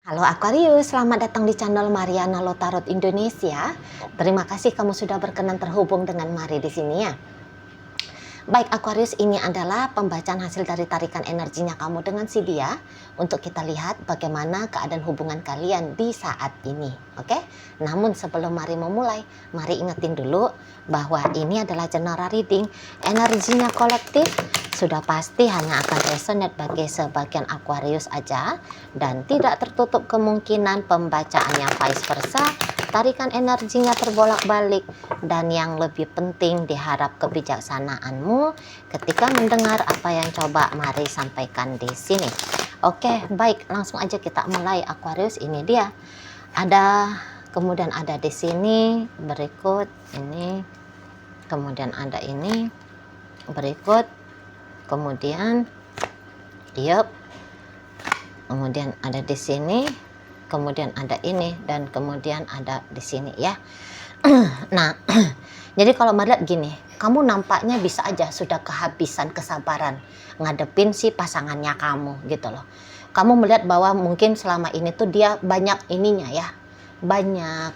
Halo Aquarius, selamat datang di channel Mariana Lotarot Indonesia. Terima kasih kamu sudah berkenan terhubung dengan Mari di sini ya. Baik Aquarius, ini adalah pembacaan hasil dari tarikan energinya kamu dengan si dia untuk kita lihat bagaimana keadaan hubungan kalian di saat ini. Oke? Namun sebelum Mari memulai, Mari ingetin dulu bahwa ini adalah general reading. Energinya kolektif sudah pasti hanya akan resonate bagi sebagian Aquarius aja dan tidak tertutup kemungkinan pembacaannya vice versa. Tarikan energinya terbolak-balik dan yang lebih penting diharap kebijaksanaanmu ketika mendengar apa yang coba Mari sampaikan di sini. Oke, baik, langsung aja kita mulai Aquarius. Ini dia. Kemudian ada di sini berikut ini, kemudian ada ini berikut, kemudian kemudian ada di sini, kemudian ada ini, dan kemudian ada di sini ya. Nah, jadi kalau melihat gini, kamu nampaknya bisa aja sudah kehabisan kesabaran ngadepin si pasangannya kamu gitu loh. Kamu melihat bahwa mungkin selama ini tuh dia banyak ininya ya, banyak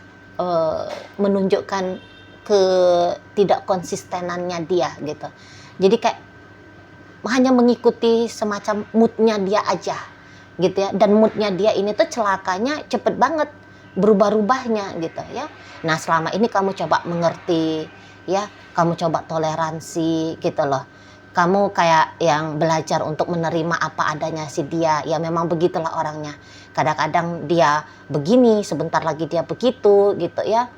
menunjukkan ketidak konsistenannya dia gitu. Jadi kayak hanya mengikuti semacam moodnya dia aja gitu ya, dan moodnya dia ini tuh celakanya cepet banget berubah-ubahnya gitu ya. Nah selama ini kamu coba mengerti ya, kamu coba toleransi gitu loh, kamu kayak yang belajar untuk menerima apa adanya si dia ya. Memang begitulah orangnya, kadang-kadang dia begini, sebentar lagi dia begitu gitu ya.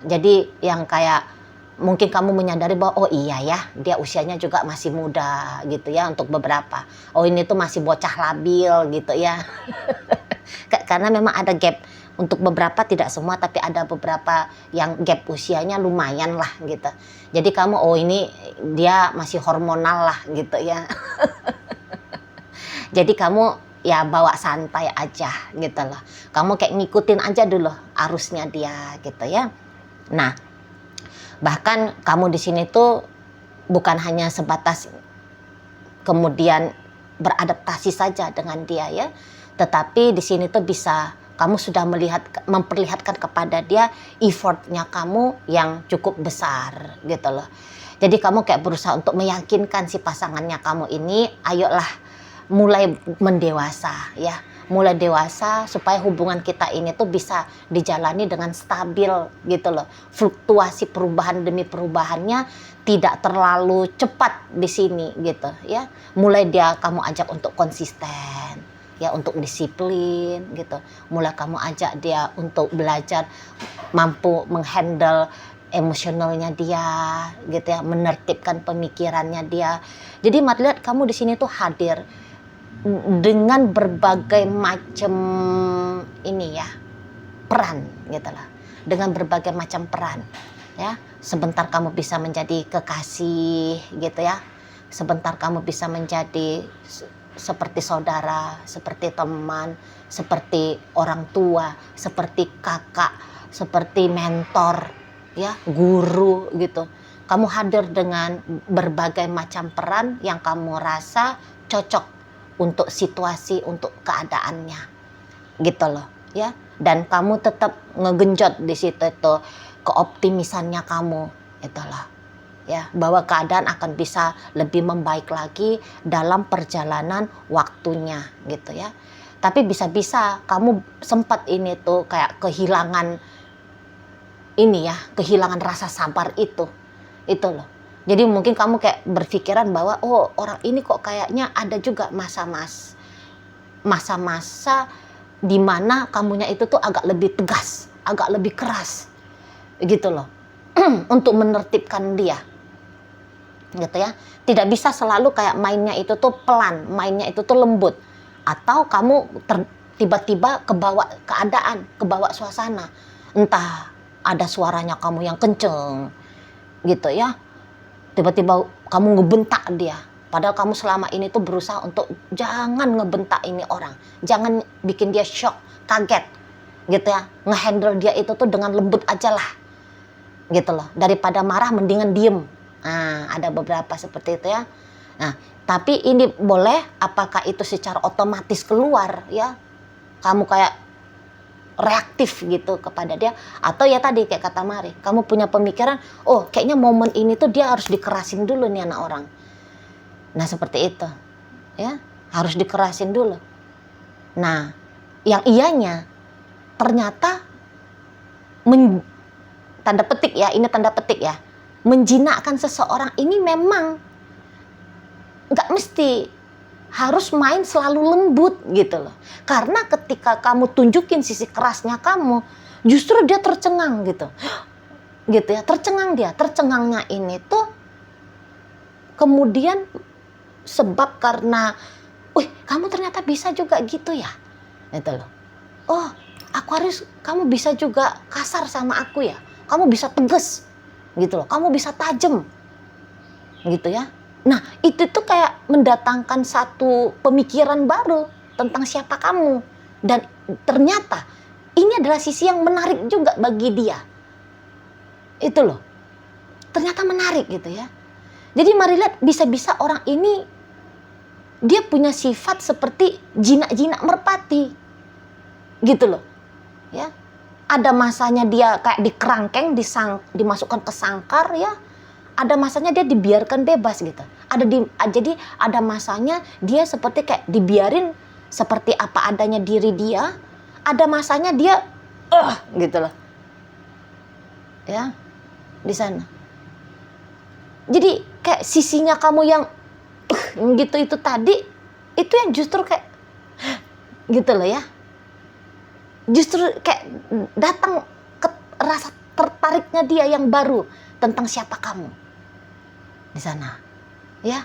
Jadi yang kayak mungkin kamu menyadari bahwa oh iya ya, dia usianya juga masih muda gitu ya untuk beberapa. Oh ini tuh masih bocah labil gitu ya. Karena memang ada gap untuk beberapa, tidak semua, tapi ada beberapa yang gap usianya lumayan lah gitu. Jadi kamu oh ini dia masih hormonal lah gitu ya. Jadi kamu ya bawa santai aja gitu loh. Kamu kayak ngikutin aja dulu arusnya dia gitu ya. Nah, bahkan kamu di sini tuh bukan hanya sebatas kemudian beradaptasi saja dengan dia ya, tetapi di sini tuh bisa kamu sudah memperlihatkan kepada dia effortnya kamu yang cukup besar gitu loh. Jadi kamu kayak berusaha untuk meyakinkan si pasangannya kamu ini, ayolah mulai mendewasa ya, mulai dewasa supaya hubungan kita ini tuh bisa dijalani dengan stabil gitu loh. Fluktuasi perubahan demi perubahannya tidak terlalu cepat di sini gitu ya. Mulai dia kamu ajak untuk konsisten ya, untuk disiplin gitu. Mulai kamu ajak dia untuk belajar mampu menghandle emosionalnya dia gitu ya, menertibkan pemikirannya dia. Jadi Mat lihat kamu di sini tuh hadir dengan berbagai macam ini ya, peran gitu lah, dengan berbagai macam peran ya. Sebentar kamu bisa menjadi kekasih gitu ya, sebentar kamu bisa menjadi seperti saudara, seperti teman, seperti orang tua, seperti kakak, seperti mentor ya, guru gitu. Kamu hadir dengan berbagai macam peran yang kamu rasa cocok untuk situasi, untuk keadaannya gitu loh ya. Dan kamu tetap ngegenjot di situ tuh keoptimisannya kamu itulah ya, bahwa keadaan akan bisa lebih membaik lagi dalam perjalanan waktunya gitu ya. Tapi bisa-bisa kamu sempat ini tuh kayak kehilangan ini ya, kehilangan rasa sabar itu loh. Jadi mungkin kamu kayak berpikiran bahwa oh orang ini kok kayaknya ada juga masa-masa di mana kamunya itu tuh agak lebih tegas, agak lebih keras gitu loh. Untuk menertibkan dia gitu ya. Tidak bisa selalu kayak mainnya itu tuh pelan, mainnya itu tuh lembut. Atau kamu tiba-tiba kebawa keadaan, kebawa suasana. Entah ada suaranya kamu yang kenceng gitu ya, tiba-tiba kamu ngebentak dia, padahal kamu selama ini tuh berusaha untuk jangan ngebentak ini orang, jangan bikin dia shock, kaget gitu ya, ngehandle dia itu tuh dengan lembut aja lah gitu loh, daripada marah mendingan diem. Nah ada beberapa seperti itu ya. Nah tapi ini boleh, apakah itu secara otomatis keluar ya, kamu kayak reaktif gitu kepada dia, atau ya tadi kayak kata Mari, kamu punya pemikiran, oh kayaknya momen ini tuh dia harus dikerasin dulu nih anak orang. Nah seperti itu ya, harus dikerasin dulu. Nah yang ianya ternyata tanda petik ya, ini tanda petik ya, menjinakkan seseorang ini memang nggak mesti harus main selalu lembut gitu loh. Karena ketika kamu tunjukin sisi kerasnya kamu, justru dia tercengang gitu. Gitu ya, tercengang dia. Tercengangnya ini tuh kemudian sebab karena, wih kamu ternyata bisa juga gitu ya. Gitu loh. Oh, Aquarius kamu bisa juga kasar sama aku ya. Kamu bisa tegas gitu loh. Kamu bisa tajam. Gitu ya. Nah itu tuh kayak mendatangkan satu pemikiran baru tentang siapa kamu. Dan ternyata ini adalah sisi yang menarik juga bagi dia. Itu loh. Ternyata menarik gitu ya. Jadi mari lihat, bisa-bisa orang ini dia punya sifat seperti jinak-jinak merpati. Gitu loh. Ya. Ada masanya dia kayak dikerangkeng, dimasukkan ke sangkar ya. Ada masanya dia dibiarkan bebas gitu. Jadi ada masanya dia seperti kayak dibiarin seperti apa adanya diri dia. Ada masanya dia gitu loh. Ya, di sana. Jadi kayak sisinya kamu yang gitu itu tadi, itu yang justru kayak gitu loh ya. Justru kayak datang ke rasa tertariknya dia yang baru tentang siapa kamu. Di sana ya,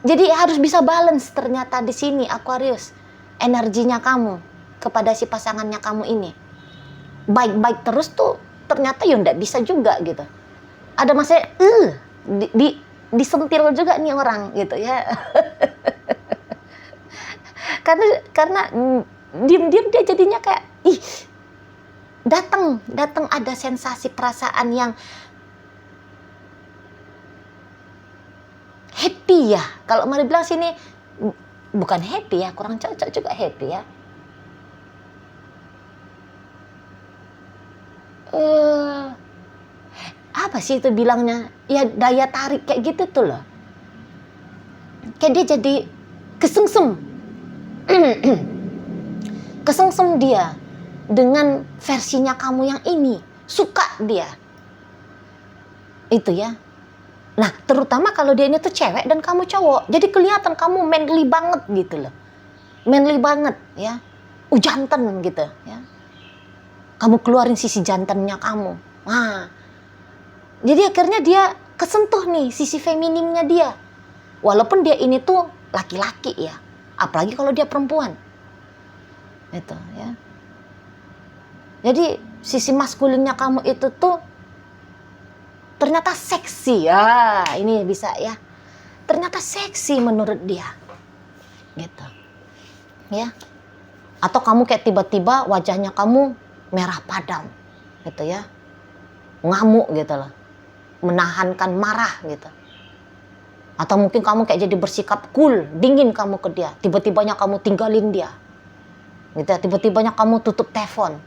jadi harus bisa balance ternyata di sini Aquarius, energinya kamu kepada si pasangannya kamu ini baik-baik terus tuh ternyata ya nggak bisa juga gitu. Ada masanya disentil juga nih orang gitu ya. karena diam-diam dia jadinya kayak datang ada sensasi perasaan yang happy ya. Kalau Mari bilang sini bukan happy ya, kurang cocok juga happy ya. Apa sih itu bilangnya? Ya daya tarik kayak gitu tuh loh. Kayak dia jadi kesengsem. Kesengsem dia dengan versinya kamu yang ini. Suka dia. Itu ya. Nah, terutama kalau dia ini tuh cewek dan kamu cowok. Jadi kelihatan kamu manly banget gitu loh. Manly banget ya. Jantan gitu ya. Kamu keluarin sisi jantannya kamu. Nah, jadi akhirnya dia kesentuh nih sisi feminimnya dia. Walaupun dia ini tuh laki-laki ya. Apalagi kalau dia perempuan. Itu ya. Jadi sisi maskulinnya kamu itu tuh ternyata seksi ya, ini bisa ya. Ternyata seksi menurut dia, gitu, ya. Atau kamu kayak tiba-tiba wajahnya kamu merah padam, gitu ya, ngamuk gitu loh, menahankan marah gitu. Atau mungkin kamu kayak jadi bersikap cool, dingin kamu ke dia, tiba-tibanya kamu tinggalin dia, gitu ya. Tiba-tibanya kamu tutup telepon,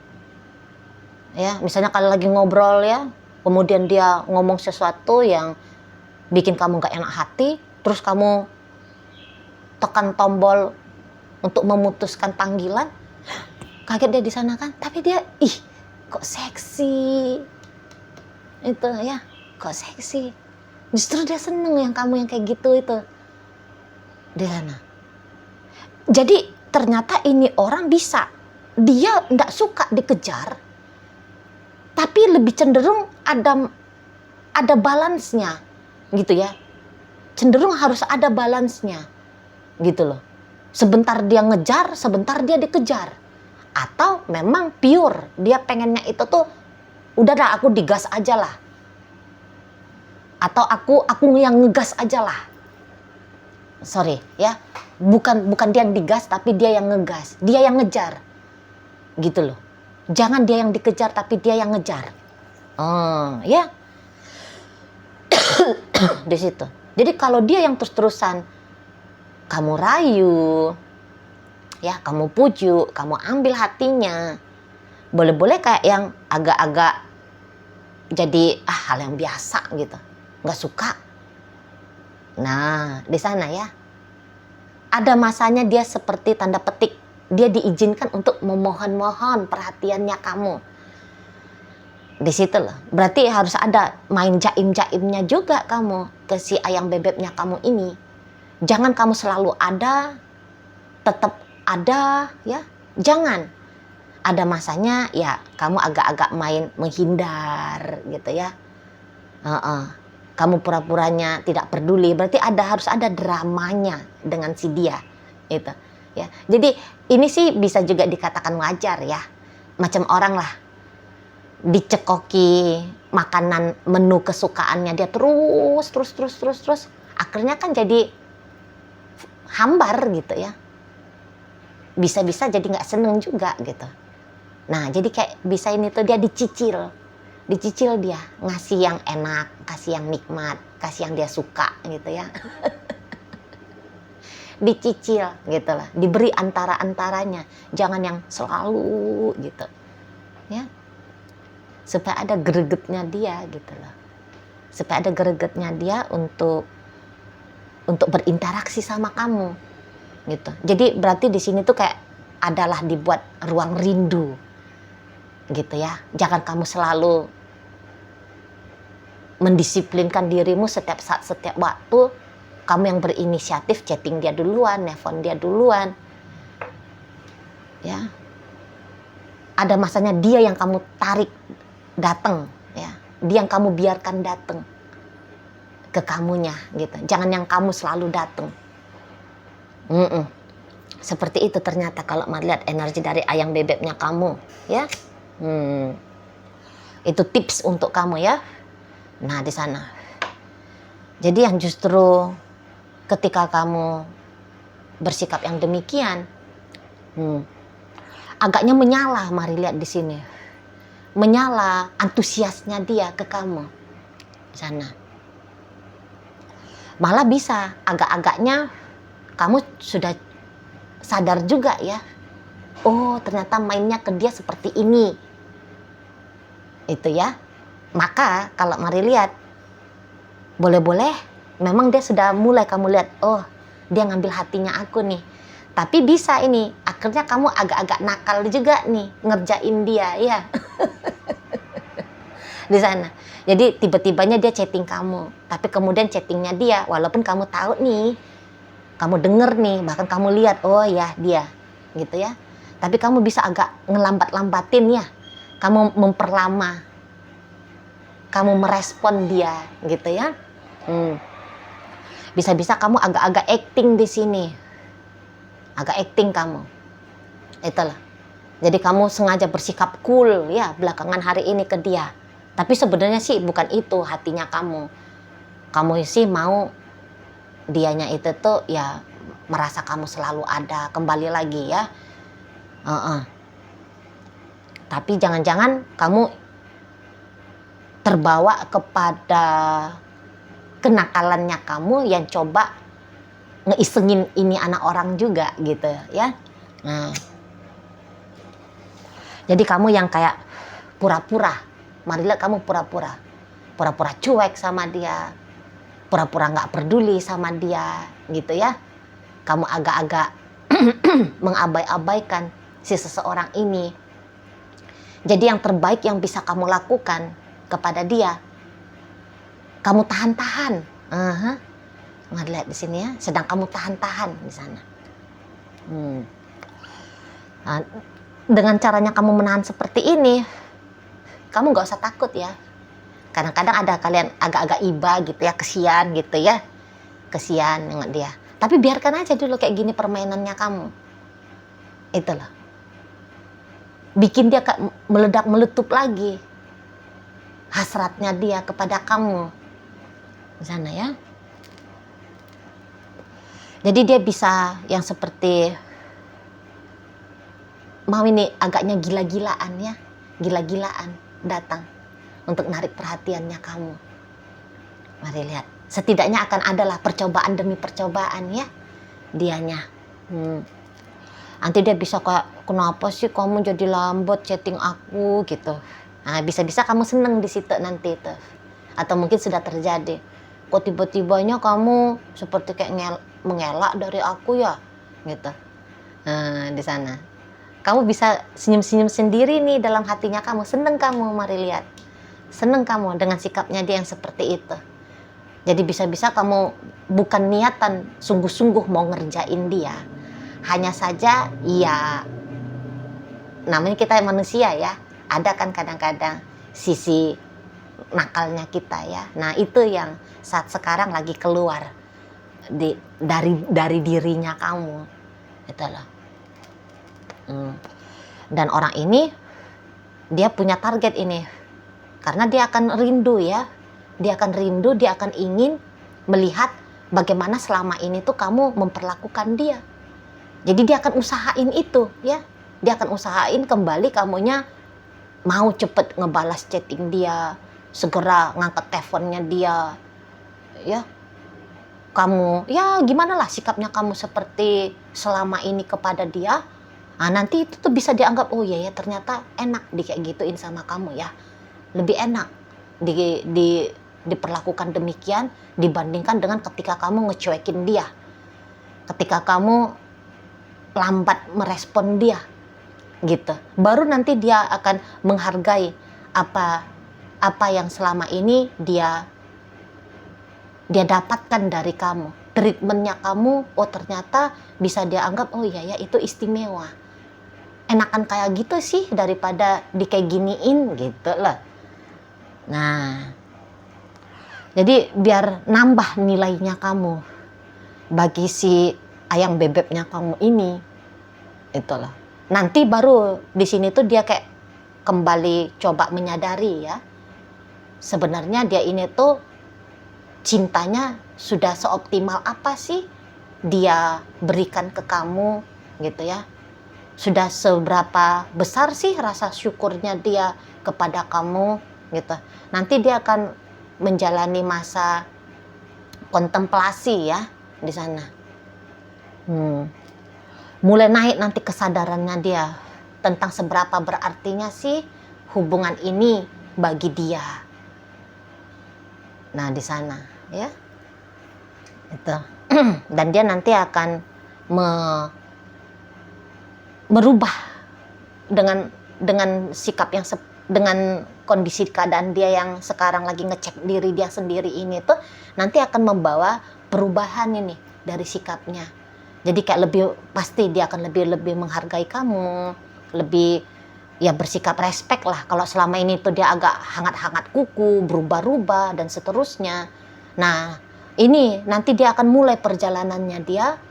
ya. Misalnya kalau lagi ngobrol ya. Kemudian dia ngomong sesuatu yang bikin kamu gak enak hati, terus kamu tekan tombol untuk memutuskan panggilan, kaget dia di sana kan, tapi dia kok seksi, itu ya, kok seksi, justru dia seneng yang kamu yang kayak gitu itu di sana. Jadi ternyata ini orang bisa, dia nggak suka dikejar. Tapi lebih cenderung ada balance-nya gitu ya. Cenderung harus ada balance-nya gitu loh. Sebentar dia ngejar, sebentar dia dikejar. Atau memang pure, dia pengennya itu tuh udah dah aku digas aja lah. Atau aku yang ngegas aja lah. Sorry ya. Bukan dia yang digas tapi dia yang ngegas. Dia yang ngejar. Gitu loh. Jangan dia yang dikejar tapi dia yang ngejar. Ya. Di situ. Jadi kalau dia yang terus-terusan kamu rayu, ya kamu pujuk, kamu ambil hatinya. Boleh-boleh kayak yang agak-agak jadi hal yang biasa gitu, nggak suka. Nah, di sana ya, ada masanya dia seperti tanda petik, dia diizinkan untuk memohon-mohon perhatiannya kamu. Di situ loh, berarti harus ada main jaim-jaimnya juga kamu ke si ayang bebeknya kamu ini. Jangan kamu selalu ada, tetap ada ya, jangan. Ada masanya ya kamu agak-agak main menghindar gitu ya. Kamu pura-puranya tidak peduli, berarti harus ada dramanya dengan si dia itu ya. Jadi ini sih bisa juga dikatakan wajar ya, macam orang lah dicekoki makanan menu kesukaannya dia terus akhirnya kan jadi hambar gitu ya, bisa-bisa jadi nggak seneng juga gitu. Nah jadi kayak bisa ini tuh dia dicicil dia ngasih yang enak, kasih yang nikmat, kasih yang dia suka gitu ya. Dicicil gitu lah, diberi antara-antaranya, jangan yang selalu gitu ya, supaya ada gregetnya dia gitu loh, supaya ada gregetnya dia untuk berinteraksi sama kamu gitu. Jadi berarti di sini tuh kayak adalah dibuat ruang rindu gitu ya. Jangan kamu selalu mendisiplinkan dirimu setiap saat, setiap waktu kamu yang berinisiatif chatting dia duluan, nelfon dia duluan ya. Ada masanya dia yang kamu tarik datang ya, dia yang kamu biarkan datang ke kamunya gitu. Jangan yang kamu selalu datang. Seperti itu ternyata kalau melihat energi dari ayang bebeknya kamu ya. Itu tips untuk kamu ya. Nah di sana. Jadi yang justru ketika kamu bersikap yang demikian, agaknya menyala, mari lihat di sini. Menyala antusiasnya dia ke kamu di sana. Malah bisa agak-agaknya kamu sudah sadar juga ya. Oh, ternyata mainnya ke dia seperti ini. Itu ya. Maka kalau mari lihat, boleh-boleh memang dia sudah mulai kamu lihat, oh dia ngambil hatinya aku nih. Tapi bisa ini, akhirnya kamu agak-agak nakal juga nih ngerjain dia ya. Di sana. Jadi tiba-tibanya dia chatting kamu, tapi kemudian chattingnya dia, walaupun kamu tahu nih, kamu denger nih, bahkan kamu lihat, oh ya dia, gitu ya. Tapi kamu bisa agak ngelambat-lambatin ya, kamu memperlama, kamu merespon dia, gitu ya. Bisa-bisa kamu agak-agak acting di sini, agak acting kamu, itulah. Jadi kamu sengaja bersikap cool ya belakangan hari ini ke dia. Tapi sebenarnya sih bukan itu hatinya kamu. Kamu sih mau dianya itu tuh ya merasa kamu selalu ada, kembali lagi ya. Tapi jangan-jangan kamu terbawa kepada kenakalannya kamu yang coba ngeisengin ini anak orang juga gitu ya. Nah, jadi kamu yang kayak pura-pura. Mari lihat kamu pura-pura cuek sama dia, pura-pura nggak peduli sama dia, gitu ya. Kamu agak-agak mengabai-abaikan si seseorang ini. Jadi yang terbaik yang bisa kamu lakukan kepada dia, kamu tahan-tahan. Mari lihat di sini ya, sedang kamu tahan-tahan di sana. Nah, dengan caranya kamu menahan seperti ini, kamu nggak usah takut ya. Kadang-kadang ada kalian agak-agak iba gitu ya, kesian gitu ya. Kesian dengan dia. Tapi biarkan aja dulu kayak gini permainannya kamu. Itulah. Bikin dia meledak meletup lagi. Hasratnya dia kepada kamu. Di sana ya. Jadi dia bisa yang seperti mau ini agaknya gila-gilaan ya. Gila-gilaan datang untuk narik perhatiannya kamu. Mari lihat, setidaknya akan adalah percobaan demi percobaan ya dianya. Nanti dia bisa kayak, kenapa sih kamu jadi lambat chatting aku gitu. Nah, bisa-bisa kamu seneng di situ nanti tuh. Atau mungkin sudah terjadi. Kok tiba-tibanya kamu seperti kayak mengelak dari aku ya, gitu. Nah, di sana. Kamu bisa senyum-senyum sendiri nih dalam hatinya kamu. Seneng kamu, mari lihat. Seneng kamu dengan sikapnya dia yang seperti itu. Jadi bisa-bisa kamu bukan niatan sungguh-sungguh mau ngerjain dia. Hanya saja ya namanya kita manusia ya. Ada kan kadang-kadang sisi nakalnya kita ya. Nah itu yang saat sekarang lagi keluar dari dirinya kamu. Gitu loh. Dan orang ini dia punya target ini. Karena dia akan rindu ya. Dia akan rindu, dia akan ingin melihat bagaimana selama ini tuh kamu memperlakukan dia. Jadi dia akan usahain itu ya. Dia akan usahain kembali kamunya mau cepet ngebalas chatting dia, segera ngangkat teleponnya dia. Ya. Kamu ya gimana lah sikapnya kamu seperti selama ini kepada dia. Nah, nanti itu tuh bisa dianggap, oh iya ya ternyata enak di kayak gituin sama kamu ya. Lebih enak diperlakukan demikian dibandingkan dengan ketika kamu ngecuekin dia. Ketika kamu lambat merespon dia. Gitu. Baru nanti dia akan menghargai apa yang selama ini dia dapatkan dari kamu. Treatmentnya kamu, oh ternyata bisa dia anggap, oh iya ya itu istimewa. Enakan kayak gitu sih daripada di kayak giniin gitu loh. Nah, jadi biar nambah nilainya kamu bagi si ayang bebeknya kamu ini, itulah. Nanti baru di sini tuh dia kayak kembali coba menyadari ya, sebenarnya dia ini tuh cintanya sudah seoptimal apa sih dia berikan ke kamu gitu ya. Sudah seberapa besar sih rasa syukurnya dia kepada kamu gitu. Nanti dia akan menjalani masa kontemplasi ya di sana. Mulai naik nanti kesadarannya dia tentang seberapa berartinya sih hubungan ini bagi dia. Nah di sana ya itu. Dan dia nanti akan merubah dengan sikap yang dengan kondisi keadaan dia yang sekarang lagi ngecek diri dia sendiri ini tuh nanti akan membawa perubahan ini dari sikapnya. Jadi kayak lebih pasti dia akan lebih menghargai kamu, lebih ya bersikap respect lah. Kalau selama ini tuh dia agak hangat-hangat kuku, berubah-ubah dan seterusnya. Nah, ini nanti dia akan mulai perjalanannya dia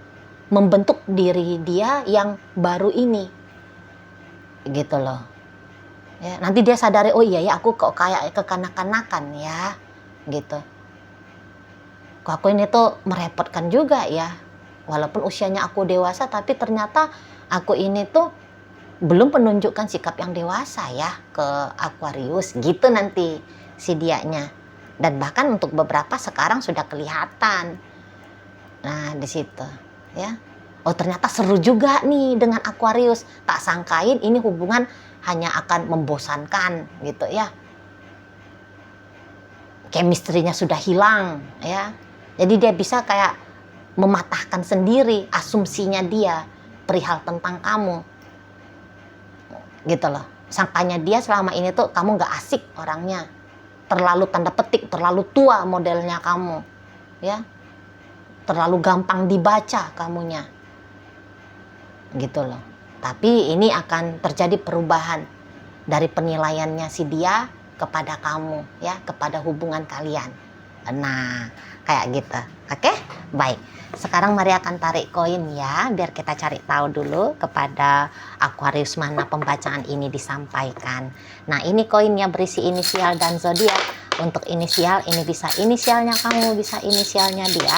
membentuk diri dia yang baru ini. Gitu loh. Ya, nanti dia sadari, oh iya ya aku kok kayak kekanak-kanakan ya. Gitu. Kok aku ini tuh merepotkan juga ya. Walaupun usianya aku dewasa tapi ternyata aku ini tuh belum menunjukkan sikap yang dewasa ya ke Aquarius. Gitu nanti si dianya. Dan bahkan untuk beberapa sekarang sudah kelihatan. Nah, di situ ya. Oh, ternyata seru juga nih dengan Aquarius. Tak sangkain ini hubungan hanya akan membosankan gitu ya. Chemistry-nya sudah hilang ya. Jadi dia bisa kayak mematahkan sendiri asumsinya dia perihal tentang kamu. Gitu loh. Sangkanya dia selama ini tuh kamu gak asik orangnya. Terlalu tanda petik, terlalu tua modelnya kamu. Ya. Terlalu gampang dibaca kamunya. Gitu loh. Tapi ini akan terjadi perubahan dari penilaiannya si dia kepada kamu ya, kepada hubungan kalian. Nah, kayak gitu. Oke? Baik. Sekarang Maria akan tarik koin ya, biar kita cari tahu dulu kepada Aquarius mana pembacaan ini disampaikan. Nah, ini koinnya berisi inisial dan zodiak. Untuk inisial ini bisa inisialnya kamu, bisa inisialnya dia.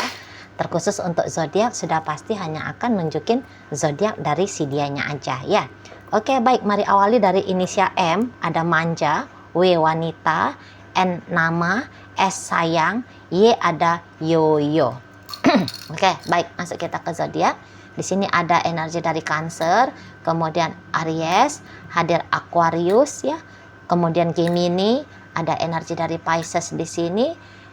Terkhusus untuk zodiak sudah pasti hanya akan nunjukin zodiak dari si dianya aja ya. Oke, baik, mari awali dari inisial M. Ada manja, W wanita, N nama, S sayang, Y ada yoyo. Oke, baik, masuk kita ke zodiak. Di sini ada energi dari Cancer, kemudian Aries, hadir Aquarius ya. Kemudian Gemini, ada energi dari Pisces di sini.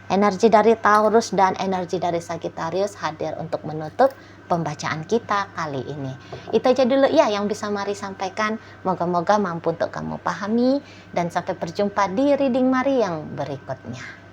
Energi dari Taurus dan energi dari Sagittarius hadir untuk menutup pembacaan kita kali ini. Itu aja dulu ya yang bisa Mari sampaikan. Moga-moga mampu untuk kamu pahami. Dan sampai berjumpa di reading Mari yang berikutnya.